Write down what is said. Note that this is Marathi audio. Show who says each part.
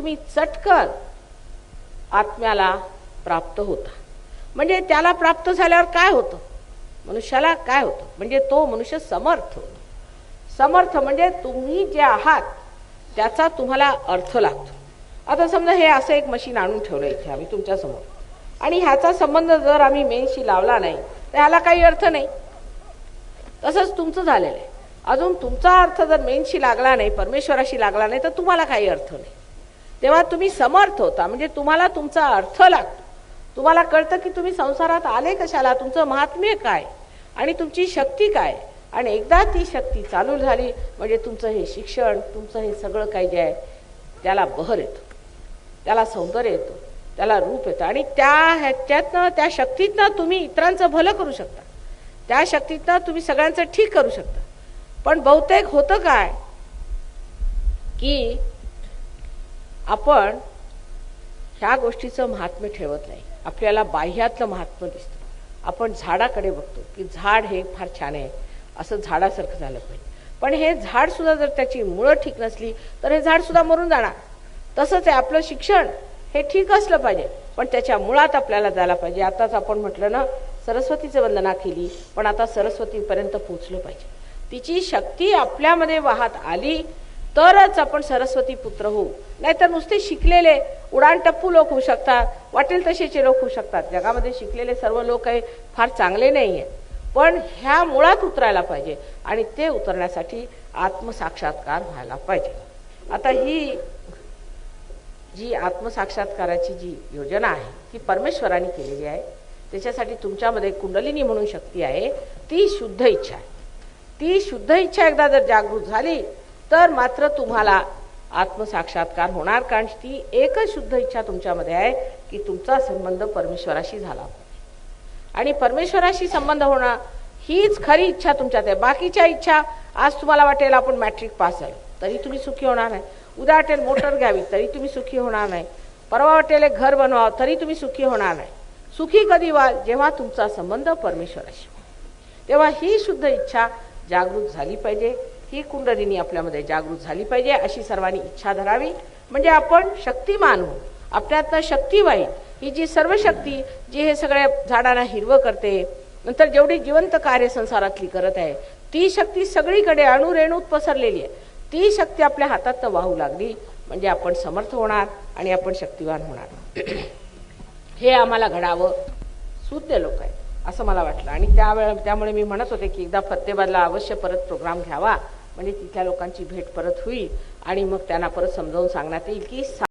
Speaker 1: तुम्ही चटकन आत्म्याला प्राप्त होता. म्हणजे त्याला प्राप्त झाल्यावर काय होतं, मनुष्याला काय होतं, म्हणजे तो मनुष्य समर्थ होतो. समर्थ म्हणजे तुम्ही जे आहात त्याचा तुम्हाला अर्थ लागतो. आता समजा हे असं एक मशीन आणून ठेवलं इथे आम्ही तुमच्यासमोर, आणि ह्याचा संबंध जर आम्ही मेनशी लावला नाही तर ह्याला काही अर्थ नाही. तसंच तुमचं झालेलं आहे. अजून तुमचा अर्थ जर मेनशी लागला नाही, परमेश्वराशी लागला नाही, तर तुम्हाला काही अर्थ नाही. तेव्हा तुम्ही समर्थ होता, म्हणजे तुम्हाला तुमचा अर्थ लागतो. तुम्हाला कळतं की तुम्ही संसारात आले कशाला, तुमचं महात्म्य काय आणि तुमची शक्ती काय. आणि एकदा ती शक्ती चालू झाली म्हणजे तुमचं हे शिक्षण, तुमचं हे सगळं काही जे आहे त्याला बहर येतो, त्याला सौंदर्य येतो, त्याला रूप येतं. आणि ह्याच्यातनं, त्या शक्तीतनं तुम्ही इतरांचं भलं करू शकता, त्या शक्तीतनं तुम्ही सगळ्यांचं ठीक करू शकता. पण बहुतेक होतं काय की आपण ह्या गोष्टीचं महात्म्य ठेवत नाही. आपल्याला बाह्यातलं महात्म्य दिसतं. आपण झाडाकडे बघतो की झाड हे फार छान आहे, असं झाडासारखं झालं पाहिजे. पण हे झाड सुद्धा जर त्याची मुळं ठीक नसली तर हे झाड सुद्धा मरून जाणार. तसंच आहे आपलं शिक्षण, हे ठीक असलं पाहिजे पण त्याच्या मुळात आपल्याला जायला पाहिजे. आताच आपण म्हटलं ना, सरस्वतीची वंदना केली, पण आता सरस्वतीपर्यंत पोहोचलं पाहिजे. तिची शक्ती आपल्यामध्ये वाहत आली तरच आपण सरस्वती पुत्र होऊ. नाहीतर नुसते शिकलेले उडाणटप्पू लोक होऊ शकतात, वाटेल तसेचे लोक होऊ शकतात. जगामध्ये शिकलेले सर्व लोक काही फार चांगले नाही आहेत, पण ह्या मुळात उतरायला पाहिजे. आणि ते उतरण्यासाठी आत्मसाक्षात्कार व्हायला पाहिजे. आता ही जी आत्मसाक्षात्काराची जी योजना आहे ती परमेश्वराने केलेली आहे. त्याच्यासाठी तुमच्यामध्ये कुंडलिनी म्हणून शक्ती आहे, ती शुद्ध इच्छा आहे. ती शुद्ध इच्छा एकदा जर जागृत झाली तर मात्र तुम्हाला आत्मसाक्षात्कार होणार. कारण ती एकच शुद्ध इच्छा तुमच्यामध्ये आहे की तुमचा संबंध परमेश्वराशी झाला आणि परमेश्वराशी संबंध होणं हीच खरी इच्छा तुमच्यात आहे. बाकीच्या इच्छा, आज तुम्हाला वाटेल आपण मॅट्रिक पास झालो तरी तुम्ही सुखी होणार नाही, उद्या वाटेल मोटर घ्यावी तरी तुम्ही सुखी होणार नाही, परवा वाटेल घर बनवावं तरी तुम्ही सुखी होणार नाही. सुखी कधी व्हाल, जेव्हा तुमचा संबंध परमेश्वराशी होईल. तेव्हा ही शुद्ध इच्छा जागृत झाली पाहिजे, ही कुंडलिनी आपल्यामध्ये जागृत झाली पाहिजे. अशी सर्वांनी इच्छा धरावी, म्हणजे आपण शक्तिमान होऊ, आपल्यातनं शक्ती वाहील. ही जी सर्व शक्ती जी हे सगळ्या झाडांना हिरवं करते, नंतर जेवढी जिवंत कार्य संसारातली करत आहे, ती शक्ती सगळीकडे अणुरेणूत पसरलेली आहे. ती शक्ती आपल्या हातात वाहू लागली म्हणजे आपण समर्थ होणार आणि आपण शक्तिवान होणार. हे आम्हाला घडावं सुज्ञ लोक आहे असं मला वाटलं. आणि त्यामुळे मी म्हणत होते की एकदा फतेबादला अवश्य परत प्रोग्राम घ्यावा, म्हणजे तिथल्या लोकांची भेट परत होईल आणि मग त्यांना परत समजावून सांगण्यात येईल की